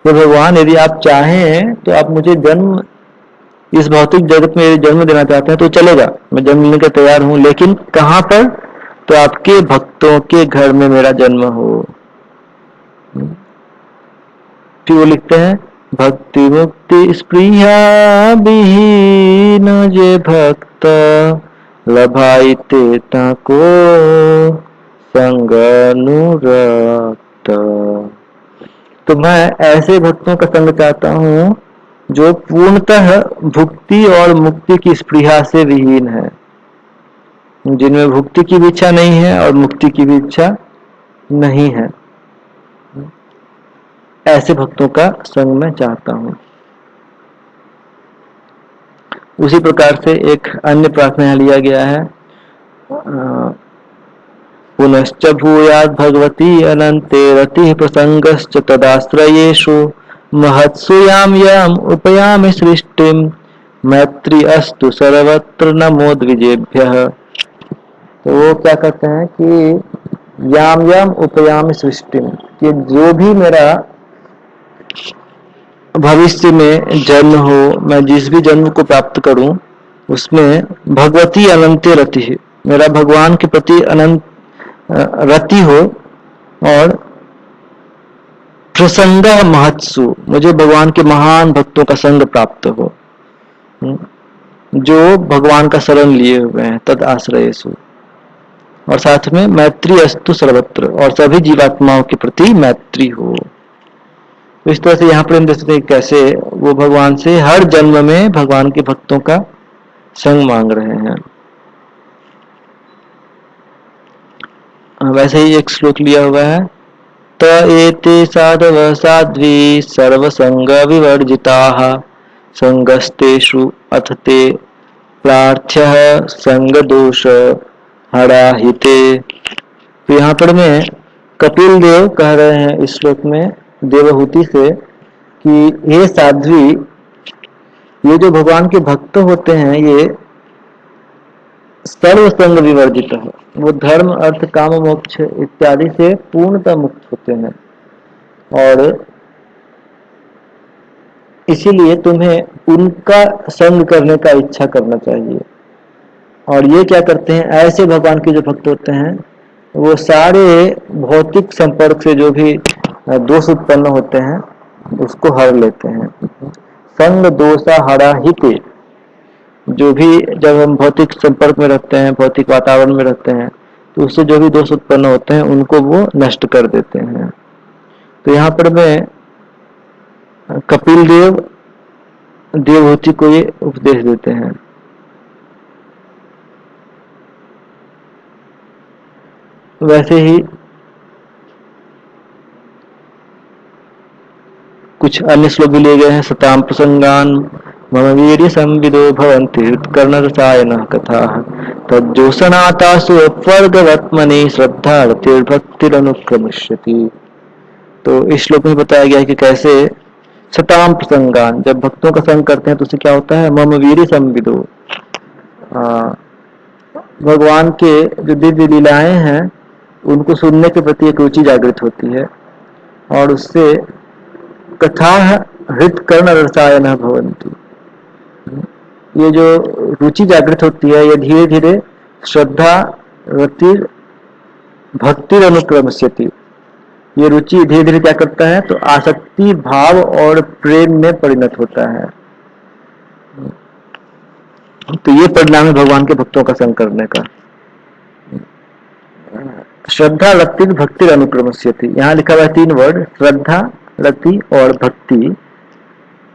तो भगवान यदि आप चाहें तो आप मुझे जन्म, इस भौतिक जगत में यदि जन्म देना चाहते हैं तो चलेगा, मैं जन्म लेने को तैयार हूं, लेकिन कहां पर, तो आपके भक्तों के घर में मेरा जन्म हो। फिर वो लिखते हैं, भक्ति मुक्ति स्पृहा विहीन जे भक्त लभाइते ताको संग अनुरक्त। तो मैं ऐसे भक्तों का संग चाहता हूं जो पूर्णतः भुक्ति और मुक्ति की स्पृहा से विहीन है, जिनमें भुक्ति की भी इच्छा नहीं है और मुक्ति की भी इच्छा नहीं है, ऐसे भक्तों का संग मैं चाहता हूं। उसी प्रकार से एक अन्य प्रार्थना लिया गया है, पुनश्च भूयात् भगवती अनंते रति प्रसंगश्च तदाश्रयेषु महत्सु याम याम उपयामि सृष्टिम मैत्री अस्तु सर्वत्र नमो द्विजेभ्यः। तो वो क्या कहते हैं कि याम याम उपयाम सृष्टि, कि जो भी मेरा भविष्य में जन्म हो, मैं जिस भी जन्म को प्राप्त करूं, उसमें भगवती अनंत रति है, मेरा भगवान के प्रति अनंत रति हो, और प्रसंग महत्सु, मुझे भगवान के महान भक्तों का संग प्राप्त हो, जो भगवान का शरण लिए हुए हैं, तद आश्रयेषु, और साथ में मैत्री अस्तु सर्वत्र, और सभी जीवात्माओं के प्रति मैत्री हो। तो इस तरह से यहाँ पर हम देख सकते हैं कैसे वो भगवान से हर जन्म में भगवान के भक्तों का संग मांग रहे हैं। वैसे ही एक श्लोक लिया हुआ है, त एते साधव साध्वी सर्वसंग विवर्जिताः संगस्तेषु अथ ते प्रार्थ्यः संग दोष हराहिते। तो यहाँ पर में कपिल देव कह रहे हैं इस श्लोक में देवहूति से कि हे साध्वी, ये जो भगवान के भक्त होते हैं ये सर्व संग विवर्जित है, वो धर्म अर्थ काम मोक्ष इत्यादि से पूर्णतः मुक्त होते हैं, और इसीलिए तुम्हें उनका संग करने का इच्छा करना चाहिए। और ये क्या करते हैं, ऐसे भगवान के जो भक्त होते हैं वो सारे भौतिक संपर्क से जो भी दोष उत्पन्न होते हैं उसको हर लेते हैं। संग दोषा हरा हिते, जो भी जब हम भौतिक संपर्क में रहते हैं, भौतिक वातावरण में रहते हैं, तो उससे जो भी दोष उत्पन्न होते हैं उनको वो नष्ट कर देते हैं। तो यहाँ पर मैं कपिल देव देवहूति को ये उपदेश देते हैं। वैसे ही कुछ अन्य श्लोक भी लिए गए हैं। सताम प्रसंगान मम वीर्य संविदो भवन्ति कर्ण रसायन कथा तज्जोसनातासु अपवर्गवत्मनि श्रद्धा रतिर्भक्तिरनुक्रमिष्यति। तो इस श्लोक में बताया गया है कि कैसे सताम प्रसंगान, जब भक्तों का संग करते हैं तो उससे क्या होता है, मम वीर्य संविदो, भगवान के जो दिव्य लीलाएं हैं उनको सुनने के प्रति एक रुचि जागृत होती है, और उससे कथा हृत कर्ण रसायन भवन्ति, ये जो रुचि जागृत होती है ये धीरे धीरे श्रद्धा रति भक्ति अनुक्रमस्यति, ये रुचि धीरे धीरे क्या करता है, तो आसक्ति भाव और प्रेम में परिणत होता है। तो ये परिणाम है भगवान के भक्तों का संग करने का। श्रद्धा रति भक्ति अनुक्रमस्यति, यहाँ लिखा हुआ है 3 वर्ड, श्रद्धा रति और भक्ति।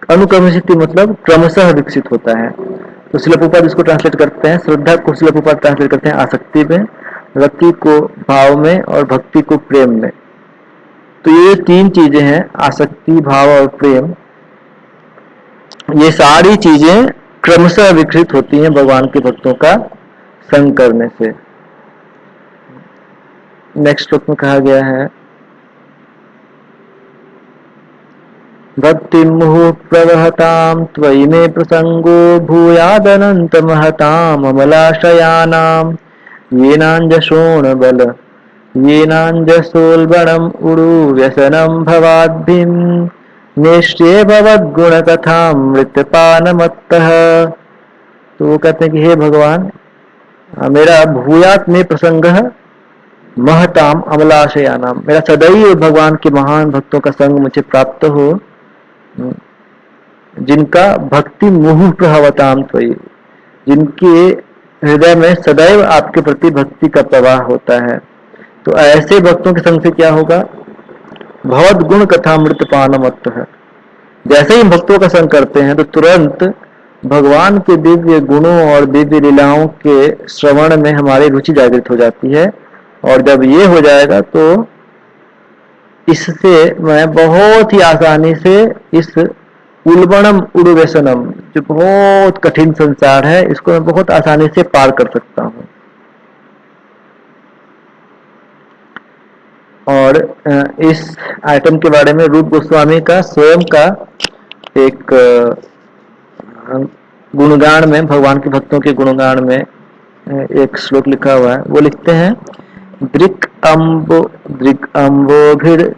अनुक्रमस्यति मतलब क्रमशः विकसित होता है। तो श्रील प्रभुपाद इसको ट्रांसलेट करते हैं, श्रद्धा को श्रील प्रभुपाद ट्रांसलेट करते हैं आसक्ति में, रति को भाव में और भक्ति को प्रेम में। तो ये 3 चीजें हैं, आसक्ति भाव और प्रेम, ये सारी चीजें क्रमशः विकसित होती हैं भगवान के भक्तों का संग करने से। नेक्स्ट श्लोक में कहा गया है, भक्ति मुहुः प्रवहतां त्वयि मे प्रसंगो भूयादनंत महतां अमलाशयानां येनांजशोण बल येनांजसोल्बणम् उडु व्यसनं भवाद्भिं निश्चय भवद्गुणकथामृतपानमत्तः। तो वो कहते हैं कि हे भगवान, मेरा भूयात में प्रसंग महताम अमलाशयानाम, मेरा सदैव भगवान के महान भक्तों का संग मुझे प्राप्त हो, जिनका भक्ति मुहुः प्रवहताम त्वयि, जिनके हृदय में सदैव आपके प्रति भक्ति का प्रवाह होता है। तो ऐसे भक्तों के संग से क्या होगा, भगवद गुण कथामृतपानमत्त है। जैसे ही भक्तों का संग करते हैं तो तुरंत भगवान के दिव्य गुणों और दिव्य लीलाओं के श्रवण में हमारी रुचि जागृत हो जाती है, और जब ये हो जाएगा तो इससे मैं बहुत ही आसानी से इस उल्बणम उड़ुव्यसनम, जो बहुत कठिन संसार है, इसको मैं बहुत आसानी से पार कर सकता हूँ। और इस आइटम के बारे में रूप गोस्वामी का स्वयं का एक गुणगान में, भगवान के भक्तों के गुणगान में एक श्लोक लिखा हुआ है। वो लिखते हैं दृक् अम्बोभिर्धौतः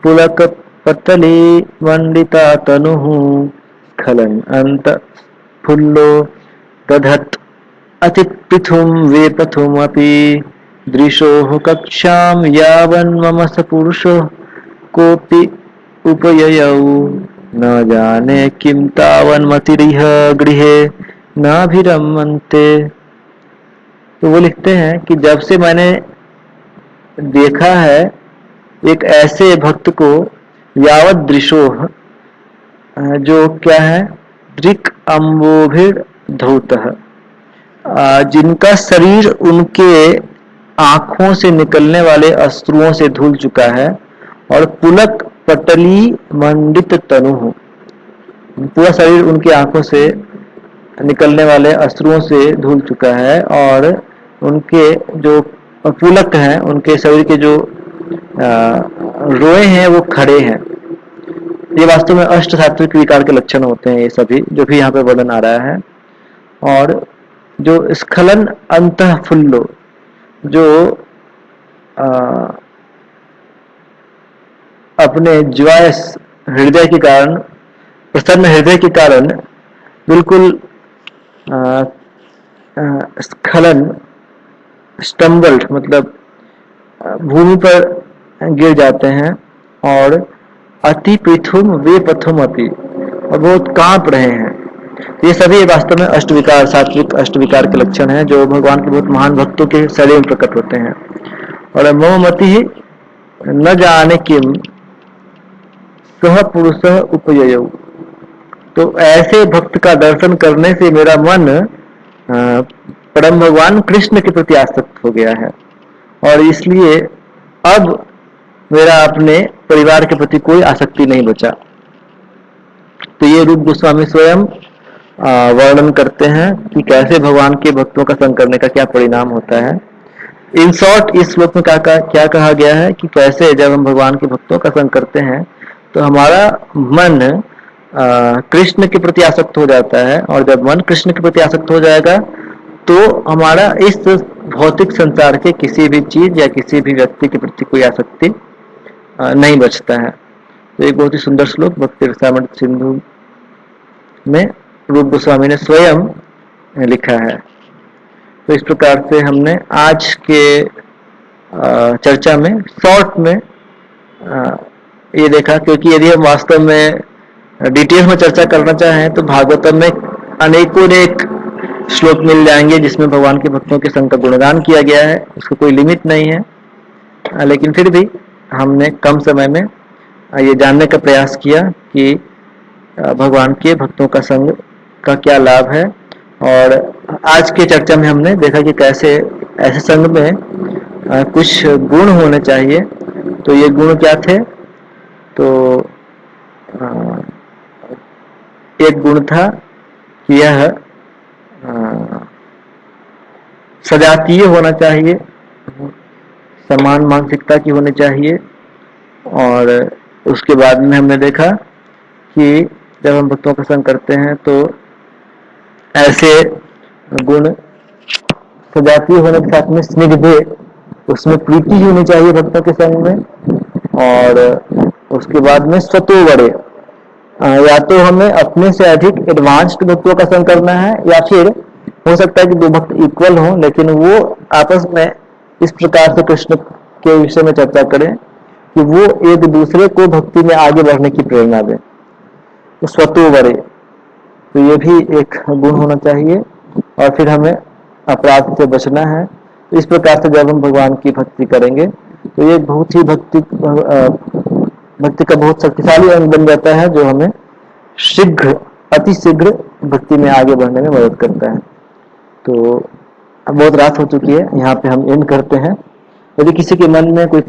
पुलकपतली मंडिता तनुः स्खलन अंत फुल्लो दधत् अतिपृथुं वेपथुमपि दृशोः कक्षां यावन् मम स पुरुषो कोऽपि उपययौ न जाने किं तावन्मतिरिह गृहे नाभिरमन्ते। तो वो लिखते हैं कि जब से मैंने देखा है एक ऐसे भक्त को, यावत दृशोह, जो क्या है, दृक् अम्बोभिर धौतः, जिनका शरीर उनके आंखों से निकलने वाले अश्रुओं से धुल चुका है, और पुलक पटली मंडित तनु, पूरा शरीर उनकी आंखों से निकलने वाले अश्रुओं से धुल चुका है, और उनके जो पुलक हैं, उनके शरीर के जो रोए हैं वो खड़े हैं। ये वास्तव में अष्ट सात्विक विकार के लक्षण होते हैं, ये सभी जो भी यहाँ पे वर्णन आ रहा है। और जो स्खलन अंतः फुल्लो, जो अपने ज्वायस हृदय के कारण, प्रसन्न हृदय के कारण बिल्कुल स्खलन, स्टम्बल्ड मतलब भूमि पर गिर जाते हैं, और अति पृथुम वे पथुम अपि, और बहुत कांप रहे हैं। ये सभी वास्तव में अष्टविकार, सात्विक अष्टविकार के लक्षण हैं, जो भगवान के बहुत महान भक्तों के शरीर में प्रकट होते हैं। और मम मति न जाने किम सह पुरुष उपययौ, तो ऐसे भक्त का दर्शन करने से मेरा मन परम भगवान कृष्ण के प्रति आसक्त हो गया है, और इसलिए अब मेरा अपने परिवार के प्रति कोई आसक्ति नहीं बचा। तो ये रूप गोस्वामी स्वयं वर्णन करते हैं कि कैसे भगवान के भक्तों का संग करने का क्या परिणाम होता है। इन शॉर्ट इस श्लोक में क्या कहा गया है कि कैसे जब हम भगवान के भक्तों का संग करते हैं तो हमारा मन कृष्ण के प्रति आसक्त हो जाता है, और जब मन कृष्ण के प्रति आसक्त हो जाएगा तो हमारा इस भौतिक संसार के किसी भी चीज या किसी भी व्यक्ति के प्रति कोई आसक्ति नहीं बचता है। तो एक बहुत ही सुंदर श्लोक भक्ति रसामृत सिंधु में रूप गोस्वामी ने स्वयं लिखा है। तो इस प्रकार से हमने आज के चर्चा में शॉर्ट में ये देखा, क्योंकि यदि हम वास्तव में डिटेल में चर्चा करना चाहें तो भागवतम में अनेकों श्लोक मिल जाएंगे जिसमें भगवान के भक्तों के संग का गुणगान किया गया है, उसको कोई लिमिट नहीं है। लेकिन फिर भी हमने कम समय में ये जानने का प्रयास किया कि भगवान के भक्तों का संग का क्या लाभ है। और आज के चर्चा में हमने देखा कि कैसे ऐसे संग में कुछ गुण होने चाहिए। तो ये गुण क्या थे? तो एक गुण था कि यह सजातीय होना चाहिए, समान मानसिकता की होनी चाहिए। और उसके बाद में हमने देखा कि जब हम भक्तों का संग करते हैं तो ऐसे गुण सजातीय होने के साथ में स्निग्धे, उसमें प्रीति होनी चाहिए भक्तों के संग में। और उसके बाद में स्वतो बड़े, या तो हमें अपने से अधिक एडवांस्ड भक्तों का संग करना है, या फिर हो सकता है कि दो भक्त इक्वल हों लेकिन वो आपस में इस प्रकार से कृष्ण के विषय में चर्चा करें कि वो एक दूसरे को भक्ति में आगे बढ़ने की प्रेरणा दें। तो स्वतो बड़े, तो ये भी एक गुण होना चाहिए। और फिर हमें अपराध से बचना है। तो इस प्रकार से जब हम भगवान की भक्ति करेंगे तो ये बहुत ही भक्ति का बहुत शक्तिशाली अंग बन जाता है, जो हमें शीघ्र, अति शीघ्र भक्ति में आगे बढ़ने में मदद करता है। तो अब बहुत रात हो चुकी है, यहाँ पे हम एंड करते हैं। यदि किसी के मन में कोई